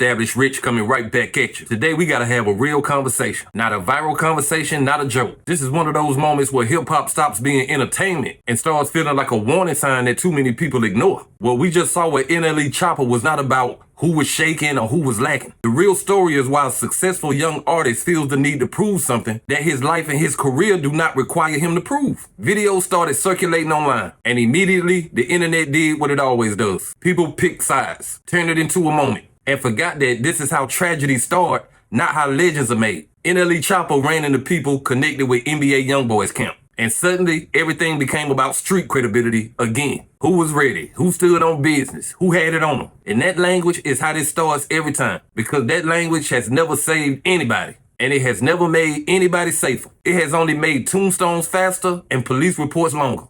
established Rich coming right back at you. Today we gotta have a real conversation. Not a viral conversation, not a joke. This is one of those moments where hip-hop stops being entertainment and starts feeling like a warning sign that too many people ignore. What we just saw with NLE Choppa was not about who was shaking or who was lacking. The real story is why a successful young artist feels the need to prove something that his life and his career do not require him to prove. Videos started circulating online, and immediately the internet did what it always does. People picked sides, turned it into a moment, and forgot that this is how tragedies start, not how legends are made. NLE Choppa ran into people connected with NBA YoungBoy's camp. And suddenly, everything became about street credibility again. Who was ready? Who stood on business? Who had it on them? And that language is how this starts every time. Because that language has never saved anybody. And it has never made anybody safer. It has only made tombstones faster and police reports longer.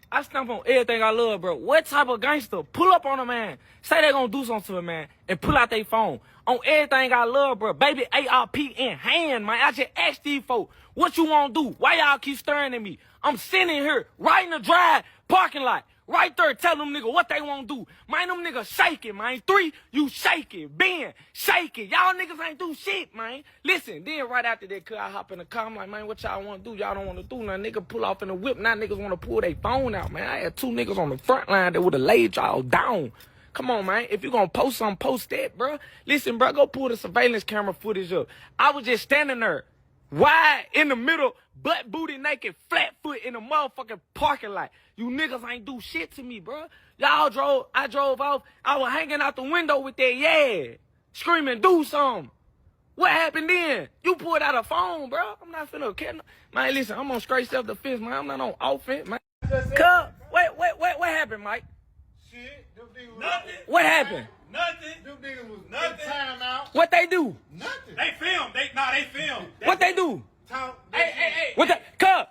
I stamp on everything I love, bro. What type of gangster pull up on a man, say they gonna do something to a man, and pull out their phone? On everything I love, bro. Baby ARP in hand, man. I just asked these folks, what you wanna do? Why y'all keep staring at me? I'm sitting here, right in the drive, parking lot. Right there, tell them nigga what they want to do. Man, them niggas shaking, man. 3, you shaking. Ben, shaking. Y'all niggas ain't do shit, man. Listen, then right after that, I hop in the car. I'm like, man, what y'all want to do? Y'all don't want to do nothing. Nigga pull off in the whip. Now niggas want to pull their phone out, man. I had 2 niggas on the front line that would have laid y'all down. Come on, man. If you gonna post something, post that, bro. Listen, bro, go pull the surveillance camera footage up. I was just standing there, wide in the middle, butt booty naked, flat foot in the motherfucking parking lot. You niggas ain't do shit to me, bro. I drove off. I was hanging out the window with that, yeah, screaming, do something. What happened then? You pulled out a phone, bro. I'm not finna care. Man, listen, I'm on straight self-defense, man. I'm not on offense, man. Cuz, what happened, Mike? Shit, them niggas nothing. What happened? Nothing. Them niggas was nothing. Time out. What they do? Nothing. They filmed. They filmed. What they do? Hey. What the? Time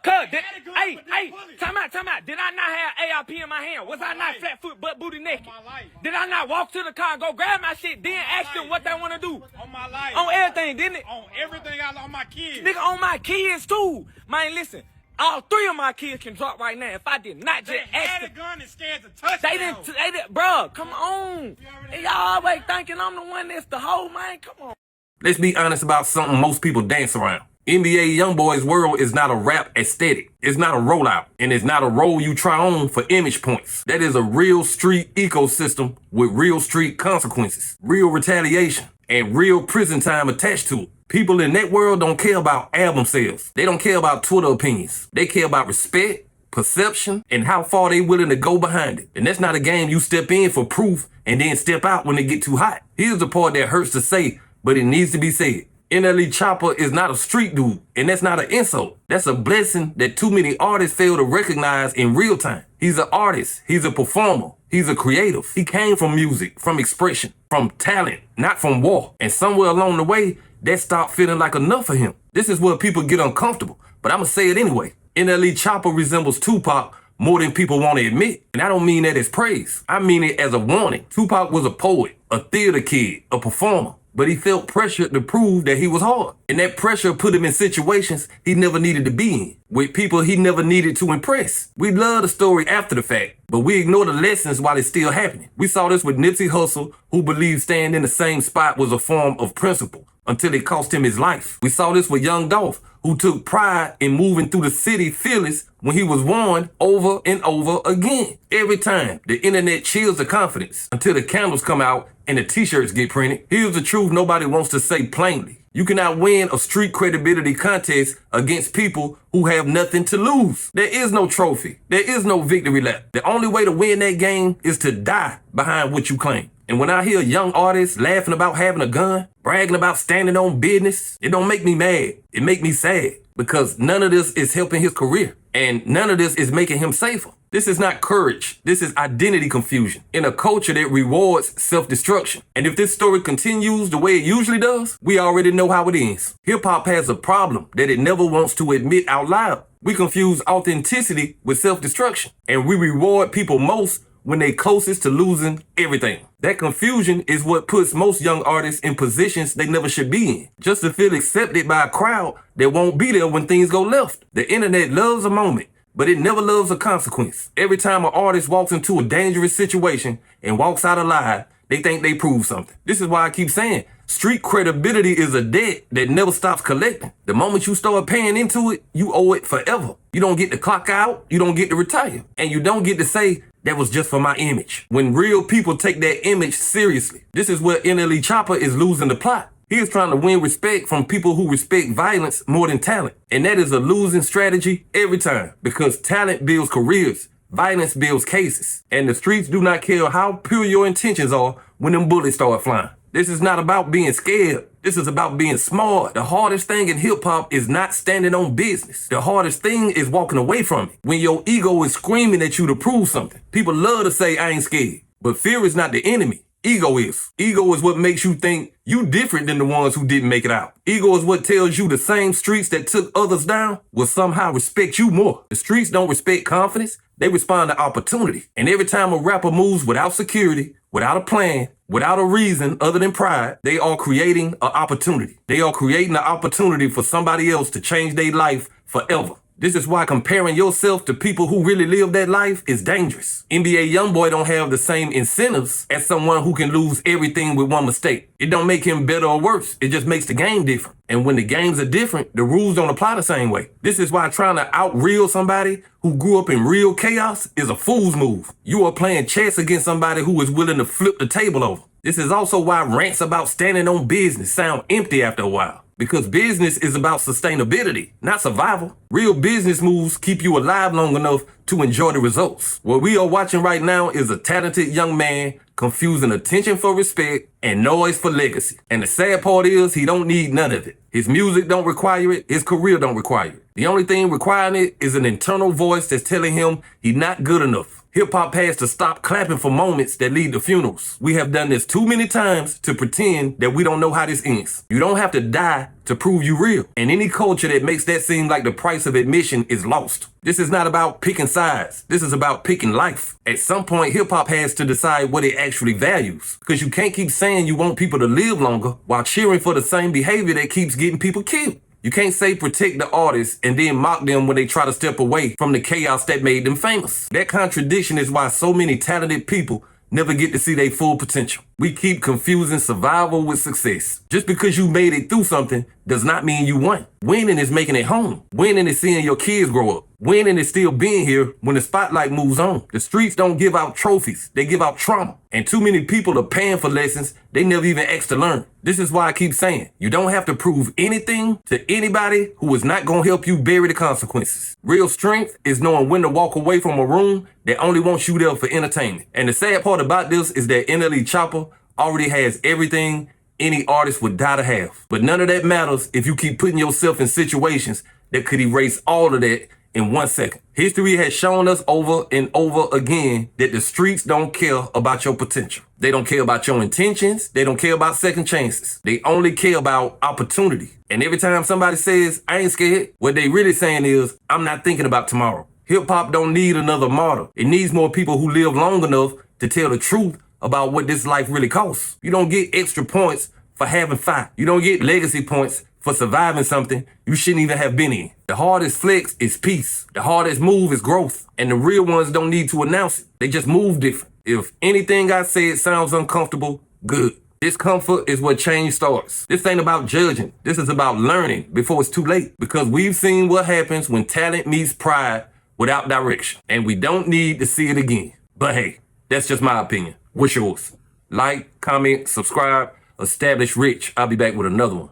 out. Did I not have ARP in my hand? Was I not flat foot, butt booty naked? On my life. Did I not walk to the car and go grab my shit, then ask them what they want to do? On my life. On everything, didn't it? On everything. On my kids. Nigga, on my kids too. Man, listen. All 3 of my kids can drop right now if I did not just ask them. They had a gun and scared to touch They didn't, bro, come on. Y'all always thinking I'm the one that's the hoe, man. Come on. Let's be honest about something most people dance around. NBA YoungBoy's world is not a rap aesthetic. It's not a rollout. And it's not a role you try on for image points. That is a real street ecosystem with real street consequences, real retaliation, and real prison time attached to it. People in that world don't care about album sales. They don't care about Twitter opinions. They care about respect, perception, and how far they willing to go behind it. And that's not a game you step in for proof and then step out when it get too hot. Here's the part that hurts to say, but it needs to be said. NLE Choppa is not a street dude, and that's not an insult. That's a blessing that too many artists fail to recognize in real time. He's an artist. He's a performer. He's a creative. He came from music, from expression, from talent, not from war. And somewhere along the way, that stopped feeling like enough for him. This is where people get uncomfortable, but I'm gonna say it anyway. NLE Choppa resembles Tupac more than people want to admit. And I don't mean that as praise. I mean it as a warning. Tupac was a poet, a theater kid, a performer. But he felt pressured to prove that he was hard. And that pressure put him in situations he never needed to be in, with people he never needed to impress. We love the story after the fact, but we ignore the lessons while it's still happening. We saw this with Nipsey Hussle, who believed staying in the same spot was a form of principle, until it cost him his life. We saw this with Young Dolph, who took pride in moving through the city fearless when he was warned over and over again. Every time, the internet chills the confidence until the candles come out and the t-shirts get printed. Here's the truth nobody wants to say plainly. You cannot win a street credibility contest against people who have nothing to lose. There is no trophy. There is no victory lap. The only way to win that game is to die behind what you claim. And when I hear young artists laughing about having a gun, bragging about standing on business, it don't make me mad. It make me sad, because none of this is helping his career, and none of this is making him safer. This is not courage. This is identity confusion in a culture that rewards self-destruction. And if this story continues the way it usually does, we already know how it ends. Hip-hop has a problem that it never wants to admit out loud. We confuse authenticity with self-destruction, and we reward people most when they closest to losing everything. That confusion is what puts most young artists in positions they never should be in, just to feel accepted by a crowd that won't be there when things go left. The internet loves a moment, but it never loves a consequence. Every time an artist walks into a dangerous situation and walks out alive, they think they prove something. This is why I keep saying, street credibility is a debt that never stops collecting. The moment you start paying into it, you owe it forever. You don't get to clock out, you don't get to retire, and you don't get to say, that was just for my image. When real people take that image seriously, this is where NLE Choppa is losing the plot. He is trying to win respect from people who respect violence more than talent. And that is a losing strategy every time, because talent builds careers, violence builds cases. And the streets do not care how pure your intentions are when them bullets start flying. This is not about being scared. This is about being smart. The hardest thing in hip hop is not standing on business. The hardest thing is walking away from it. When your ego is screaming at you to prove something, people love to say, I ain't scared. But fear is not the enemy. Ego is. Ego is what makes you think you different than the ones who didn't make it out. Ego is what tells you the same streets that took others down will somehow respect you more. The streets don't respect confidence. They respond to opportunity. And every time a rapper moves without security, without a plan, without a reason other than pride, they are creating an opportunity. They are creating an opportunity for somebody else to change their life forever. This is why comparing yourself to people who really live that life is dangerous. NBA YoungBoy don't have the same incentives as someone who can lose everything with one mistake. It don't make him better or worse. It just makes the game different. And when the games are different, the rules don't apply the same way. This is why trying to out-real somebody who grew up in real chaos is a fool's move. You are playing chess against somebody who is willing to flip the table over. This is also why rants about standing on business sound empty after a while. Because business is about sustainability, not survival. Real business moves keep you alive long enough to enjoy the results. What we are watching right now is a talented young man confusing attention for respect and noise for legacy. And the sad part is he don't need none of it. His music don't require it. His career don't require it. The only thing requiring it is an internal voice that's telling him he's not good enough. Hip-hop has to stop clapping for moments that lead to funerals. We have done this too many times to pretend that we don't know how this ends. You don't have to die to prove you real. And any culture that makes that seem like the price of admission is lost. This is not about picking sides. This is about picking life. At some point, hip-hop has to decide what it actually values. Because you can't keep saying you want people to live longer while cheering for the same behavior that keeps getting people killed. You can't say protect the artists and then mock them when they try to step away from the chaos that made them famous. That contradiction is why so many talented people never get to see their full potential. We keep confusing survival with success. Just because you made it through something does not mean you won. Winning is making it home. Winning is seeing your kids grow up. Winning is still being here when the spotlight moves on. The streets don't give out trophies. They give out trauma. And too many people are paying for lessons they never even asked to learn. This is why I keep saying, you don't have to prove anything to anybody who is not going to help you bury the consequences. Real strength is knowing when to walk away from a room that only wants you there for entertainment. And the sad part about this is that NLE Choppa already has everything any artist would die to have. But none of that matters if you keep putting yourself in situations that could erase all of that in 1 second. History has shown us over and over again that the streets don't care about your potential. They don't care about your intentions. They don't care about second chances. They only care about opportunity. And every time somebody says, I ain't scared, what they really saying is, I'm not thinking about tomorrow. Hip hop don't need another martyr. It needs more people who live long enough to tell the truth about what this life really costs. You don't get extra points for having fun. You don't get legacy points for surviving something you shouldn't even have been in. The hardest flex is peace. The hardest move is growth. And the real ones don't need to announce it. They just move different. If anything I said sounds uncomfortable, good. Discomfort is where change starts. This ain't about judging. This is about learning before it's too late. Because we've seen what happens when talent meets pride without direction. And we don't need to see it again. But hey, that's just my opinion. What's yours? Like, comment, subscribe, establish rich. I'll be back with another one.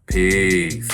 Peace.